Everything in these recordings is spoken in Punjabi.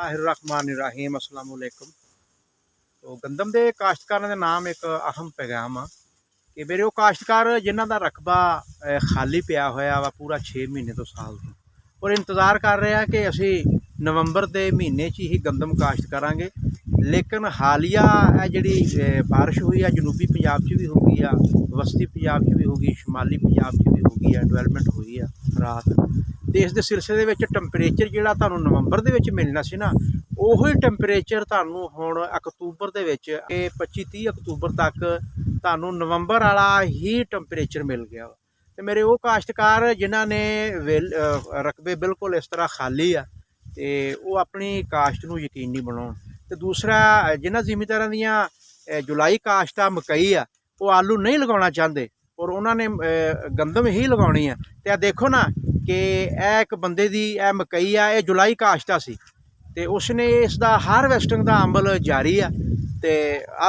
बिस्मिल्लाहिर्रहमानिर्रहीम अस्सलाम वालेकुम। तो गंदम के काश्तकारां दे नाम एक अहम पैगाम आ कि मेरे वो काश्तकार जिन्हां दा रकबा खाली पिया होया वा पूरा 6 महीने तो साल तो और इंतज़ार कर रहे हैं कि असी नवंबर के महीने च ही गंदम काश्त करांगे। लेकिन हालिया जी बारिश हुई है जनूबी पंजाब च भी हो गई है, वस्ती पंजाब च भी हो गई, शिमाली पंजाब च भी हो गई है, डेवलपमेंट हुई है रात। तो इस दे सिलसिले में टैंपरेचर जिहड़ा तुहानूं नवंबर दे विच मिलना सी ना, ਉਹੀ ਟੈਂਪਰੇਚਰ ਤੁਹਾਨੂੰ ਹੁਣ ਅਕਤੂਬਰ ਦੇ ਵਿੱਚ ਇਹ 25-30 ਅਕਤੂਬਰ ਤੱਕ ਤੁਹਾਨੂੰ ਨਵੰਬਰ ਵਾਲਾ ਹੀ ਟੈਂਪਰੇਚਰ ਮਿਲ ਗਿਆ ਵਾ। ਤੇ ਮੇਰੇ ਉਹ ਕਾਸ਼ਤਕਾਰ ਜਿਨ੍ਹਾਂ ਨੇ ਰਕਬੇ ਬਿਲਕੁਲ ਇਸ ਤਰ੍ਹਾਂ ਖਾਲੀ ਆ ਤੇ ਉਹ ਆਪਣੀ ਕਾਸ਼ਤ ਨੂੰ ਯਕੀਨੀ ਬਣਾਉਣ। ਤੇ ਦੂਸਰਾ ਜਿਨ੍ਹਾਂ ਜ਼ਿਮੀਂਦਾਰਾਂ ਦੀਆਂ ਜੁਲਾਈ ਕਾਸ਼ਤ ਆ ਮਕਈ ਆ, ਉਹ ਆਲੂ ਨਹੀਂ ਲਗਾਉਣਾ ਚਾਹੁੰਦੇ ਔਰ ਉਹਨਾਂ ਨੇ ਗੰਦਮ ਹੀ ਲਗਾਉਣੀ ਆ। ਤੇ ਆ ਦੇਖੋ ਨਾ ਕਿ ਇਹ ਇੱਕ ਬੰਦੇ ਦੀ ਇਹ ਮਕਈ ਆ, ਇਹ ਜੁਲਾਈ ਕਾਸ਼ਤ ਆ ਸੀ ਤੇ ਉਸਨੇ ਇਸ ਦਾ ਹਾਰਵੈਸਟਿੰਗ ਦਾ ਅਮਲ ਜਾਰੀ ਆ। ਤੇ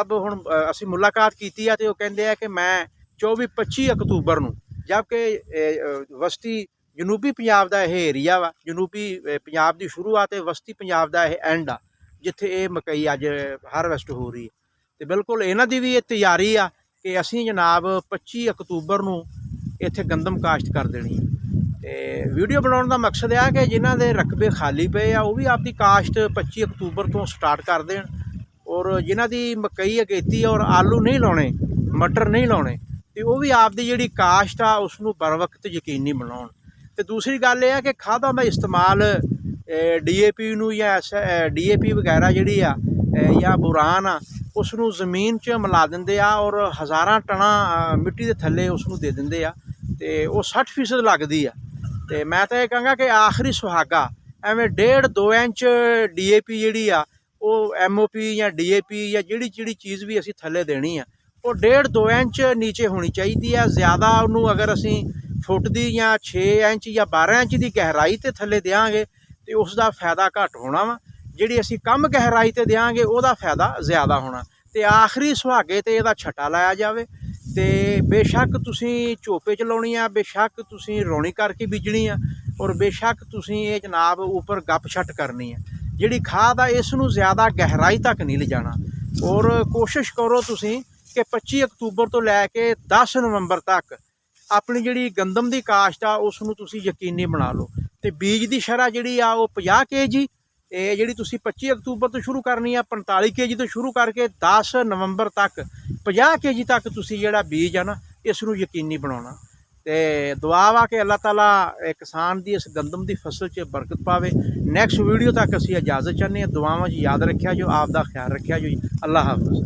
ਅਬ ਹੁਣ ਅਸੀਂ ਮੁਲਾਕਾਤ ਕੀਤੀ ਆ ਤੇ ਉਹ ਕਹਿੰਦੇ ਆ ਕਿ ਮੈਂ 24-25 ਅਕਤੂਬਰ ਨੂੰ, ਜਦਕਿ ਵਸਤੀ ਜਨੂਬੀ ਪੰਜਾਬ ਦਾ ਇਹ ਏਰੀਆ ਵਾ, ਜਨੂਬੀ ਪੰਜਾਬ ਦੀ ਸ਼ੁਰੂਆਤ ਤੇ ਵਸਤੀ ਪੰਜਾਬ ਦਾ ਇਹ ਐਂਡ ਆ ਜਿੱਥੇ ਇਹ ਮਕਈ ਅੱਜ ਹਾਰਵੈਸਟ ਹੋ ਰਹੀ ਹੈ। ਤੇ ਬਿਲਕੁਲ ਇਹਨਾਂ ਦੀ ਵੀ ਇਹ ਤਿਆਰੀ ਆ ਕਿ ਅਸੀਂ ਜਨਾਬ 25 ਅਕਤੂਬਰ ਨੂੰ ਇੱਥੇ ਗੰਦਮ ਕਾਸ਼ਤ ਕਰ ਦੇਣੀ ਹੈ। ਤੇ ਵੀਡੀਓ ਬਣਾਉਣ ਦਾ ਮਕਸਦ ਆ ਕਿ ਜਿਨ੍ਹਾਂ ਦੇ ਰਕਬੇ ਖਾਲੀ ਪਏ ਆ ਉਹ ਵੀ ਆਪਦੀ ਕਾਸ਼ਤ 25 ਅਕਤੂਬਰ ਤੋਂ ਸਟਾਰਟ ਕਰ ਦੇਣ ਔਰ ਜਿਨ੍ਹਾਂ ਦੀ ਮਕਈ ਅਗੇਤੀ ਔਰ ਆਲੂ ਨਹੀਂ ਲਾਉਣੇ, ਮਟਰ ਨਹੀਂ ਲਾਉਣੇ, ਤੇ ਉਹ ਵੀ ਆਪਦੀ ਜਿਹੜੀ ਕਾਸ਼ਤ ਆ ਉਸ ਨੂੰ बर वक्त ਯਕੀਨੀ ਬਣਾਉਣ। ਤੇ ਦੂਸਰੀ ਗੱਲ ਇਹ ਆ ਕਿ ਖਾਦਾਂ ਦਾ ਇਸਤੇਮਾਲ DAP ਨੂੰ ਜਾਂ DAP ਵਗੈਰਾ ਜਿਹੜੀ ਆ ਜਾਂ ਬੁਰਾਨ ਆ ਉਸ ਨੂੰ ਜ਼ਮੀਨ 'ਚ ਮਿਲਾ ਦਿੰਦੇ ਆ ਔਰ ਹਜ਼ਾਰਾਂ ਟਨਾਂ ਮਿੱਟੀ ਦੇ ਥੱਲੇ ਉਸ ਨੂੰ ਦੇ ਦਿੰਦੇ ਆ ਤੇ ਉਹ 60% ਲੱਗਦੀ ਆ। ਤੇ ਮੈਂ ਤਾਂ ਇਹ ਕਹਾਂਗਾ ਕਿ ਆਖਰੀ ਸੁਹਾਗਾ ਐਵੇਂ 1.5-2 ਇੰਚ DAP ਜਿਹੜੀ ਆ ਉਹ MOP ਜਾਂ DAP ਜਾਂ ਜਿਹੜੀ ਚੀਜ਼ ਵੀ ਅਸੀਂ ਥੱਲੇ ਦੇਣੀ ਆ ਉਹ 1.5-2 ਇੰਚ ਨੀਚੇ ਹੋਣੀ ਚਾਹੀਦੀ ਆ। ਜ਼ਿਆਦਾ ਉਹਨੂੰ ਅਗਰ ਅਸੀਂ ਫੁੱਟ ਦੀ ਜਾਂ 6 ਇੰਚ ਜਾਂ 12 ਇੰਚ ਦੀ ਗਹਿਰਾਈ ਤੇ ਥੱਲੇ ਦਿਆਂਗੇ ਤੇ ਉਸ ਦਾ ਫਾਇਦਾ ਘੱਟ ਹੋਣਾ ਵਾ, ਜਿਹੜੀ ਅਸੀਂ ਕਮ ਗਹਿਰਾਈ ਤੇ ਦਿਆਂਗੇ ਉਹਦਾ ਫਾਇਦਾ ਜ਼ਿਆਦਾ ਹੋਣਾ। ਤੇ ਆਖਰੀ ਸੁਹਾਗੇ ਤੇ ਇਹਦਾ ਛੱਟਾ ਲਾਇਆ ਜਾਵੇ। ਤੇ ਬੇਸ਼ੱਕ ਤੁਸੀਂ ਝੋਪੇ 'ਚ ਲਾਉਣੀ ਆ, ਬੇਸ਼ੱਕ ਤੁਸੀਂ ਰੌਣੀ ਕਰਕੇ ਬੀਜਣੀ ਆ ਔਰ ਬੇਸ਼ੱਕ ਤੁਸੀਂ ਇਹ ਜਨਾਬ ਉੱਪਰ ਗੱਪ ਛੱਟ ਕਰਨੀ ਆ। ਜਿਹੜੀ ਖਾਦ ਆ ਇਸ ਨੂੰ ਜ਼ਿਆਦਾ ਗਹਿਰਾਈ ਤੱਕ ਨਹੀਂ ਲਿਜਾਣਾ ਔਰ ਕੋਸ਼ਿਸ਼ ਕਰੋ ਤੁਸੀਂ ਕਿ 25 ਅਕਤੂਬਰ ਤੋਂ ਲੈ ਕੇ 10 ਨਵੰਬਰ ਤੱਕ ਆਪਣੀ ਜਿਹੜੀ ਗੰਦਮ ਦੀ ਕਾਸ਼ਤ ਆ ਉਸ ਨੂੰ ਤੁਸੀਂ ਯਕੀਨੀ ਬਣਾ ਲਓ। ਤੇ ਬੀਜ ਦੀ ਸ਼ਰ੍ਹਾ ਜਿਹੜੀ ਆ ਉਹ 50 kg, ਇਹ ਜਿਹੜੀ ਤੁਸੀਂ 25 ਅਕਤੂਬਰ ਤੋਂ ਸ਼ੁਰੂ ਕਰਨੀ ਆ 45 kg ਤੋਂ ਸ਼ੁਰੂ ਕਰਕੇ 10 ਨਵੰਬਰ ਤੱਕ 50 kg ਤੱਕ ਤੁਸੀਂ ਜਿਹੜਾ ਬੀਜ ਆ ਨਾ ਇਸ ਨੂੰ ਯਕੀਨੀ ਬਣਾਉਣਾ। ਤੇ ਦੁਆ ਵਾ ਕਿ ਅੱਲਾਹ ਤਾਲਾ ਕਿਸਾਨ ਦੀ ਇਸ ਗੰਦਮ ਦੀ ਫਸਲ 'ਚ ਬਰਕਤ ਪਾਵੇ। ਨੈਕਸਟ ਵੀਡੀਓ ਤੱਕ ਅਸੀਂ ਇਜਾਜ਼ਤ ਚਾਹੁੰਦੇ ਹਾਂ। ਦੁਆਵਾਂ 'ਚ ਯਾਦ ਰੱਖਿਆ ਜੋ, ਆਪ ਦਾ ਖਿਆਲ ਰੱਖਿਆ ਜੋ ਜੀ। ਅੱਲਾਹ ਹਾਫਿਜ਼।